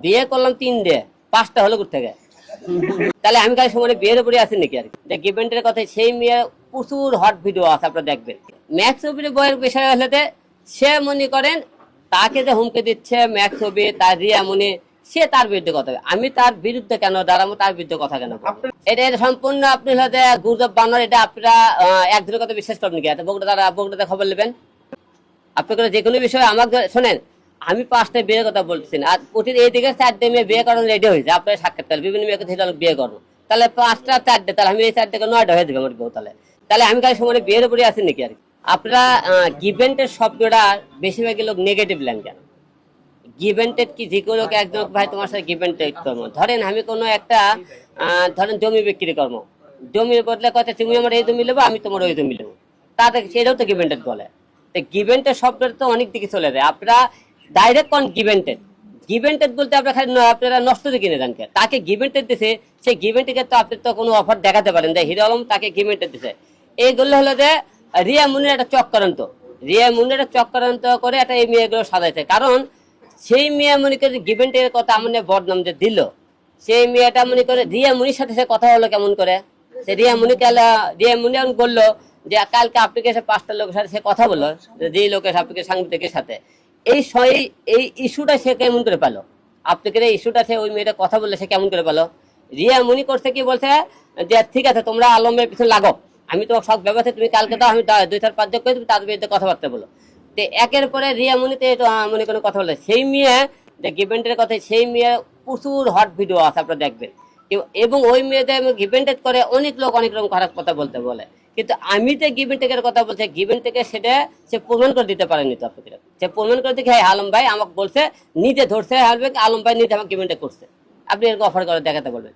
বিয়ে করলাম 3 দিয়ে 5টা হলো কোথা থেকে? তাহলে আমি কাল সময় বিয়ের উপরে আছি নাকি আর কি গিভেন্টের কথা সেই মেয়ে প্রচুর হট ভিডিও আছে আপনারা দেখবেন ম্যাক্স ছবির বইয়ের বিষয় হলে সে মনে করেন তাকে যে হুমকি দিচ্ছে ম্যাক্স ছবি তার রিয়া মনে সে তার বিরুদ্ধে কথা হবে আমি তার বিরুদ্ধে কেন দাঁড়াবো তার বিরুদ্ধে কথা কেন এটা সম্পূর্ণ আপনি হলে গুজব বানানোর এটা আপনারা একজনের কথা বিশ্বাস করবেন কি বগুড়াতে খবর নেবেন আপনি করে যে কোনো বিষয়ে আমাকে শোনেন আমি 5টা বিয়ের কথা বলছি না আর প্রতিদিন এই দিকে 4টে মেয়ে বিয়ে করানো রেডি হয়েছে আপনার সাক্ষাৎকার বিভিন্ন মেয়েকে বিয়ে করবো তাহলে 5টা 4টে তাহলে আমি এই 4 থেকে 9টা হয়ে যাবে আমার বউ তাহলে আমি কাল সময় বিয়ের উপরে আছি নাকি আর আপনারা গিভেন্টের শব্দটা বেশিরভাগই লোক নেগেটিভ লেন কেন গিভেন্টেড কি যে কোনো একজন ভাই তোমার সাথে গিভেন্টেড কর্ম ধরেন আমি কোনো একটা ধরেন জমি বিক্রি করবো জমির বদলে কথা তুমি আমার এই জমি নেবো আমি তোমার ওই জমি নেবো তাদের সেটাও তো গিভেন্টেড বলে গিভেন্টেড শব্দটা তো অনেক দিকে চলে যায় আপনারা ডাইরেক্ট কোন গিভেন্টেড বলতে আপনারা নষ্ট দিয়ে কিনে দেন তাকে গিভেন্টেড দিছে সেই গিভেন্টকে তো আপনি তো কোনো অফার দেখাতে পারেন যে হিরো আলম তাকে গিভেন্টেড দিছে এইগুলো হলো যে রিয়া মুনির একটা চক্রান্ত করে একটা এই মেয়েগুলো সাজাইছে কারণ সেই মেয়ে মনে করে গিভেন্টের কথা আমাদের বদনাম যে দিল সেই মেয়েটা মনে করে রিয়া মুনির সাথে সে কথা হলো কেমন করে সে রিয়া মুনি বললো যে কালকে আপনাকে এসে 5টা লোকের সাথে সে কথা বললো যে লোকের আপনাকে সাংবাদিকের সাথে এই ইস্যুটা সে কেমন করে পেলো আপনাকে এই ইস্যুটা সে ওই মেয়েটা কথা বললে সে কেমন করে পেলো রিয়া মুনি করছে কি বলছে যে ঠিক আছে তোমরা আলমের পিছনে লাগো আমি তো সব ব্যবস্থা তুমি কালকে দাও আমি 2-4-5 জন করে তুমি তাদের বিরুদ্ধে কথাবার্তা বলো তো একের পরে রিয়া মুনিতে মনে কোনো কথা বলে সেই মেয়ে যে গিভেন্টের কথা সেই মেয়ে প্রচুর হট ভিডিও আছে আপনারা দেখবেন এবং ওই মেয়েদের গিভেন্টেড করে অনেক লোক অনেক রকম খারাপ কথা বলতে বলে কিন্তু আমি যে গিভেন্টেকের কথা বলছি গিভেন্টেকে সেটা সে প্রমাণ করে দিতে পারেনি তো আপনাদের সে প্রমাণ করে দেখে আলম ভাই আমাকে বলছে নিজে ধরছে আলম ভাই নিজে আমাকে গিভেন্টেক করছে আপনি এরকম অফার করে দেখাতে বলবেন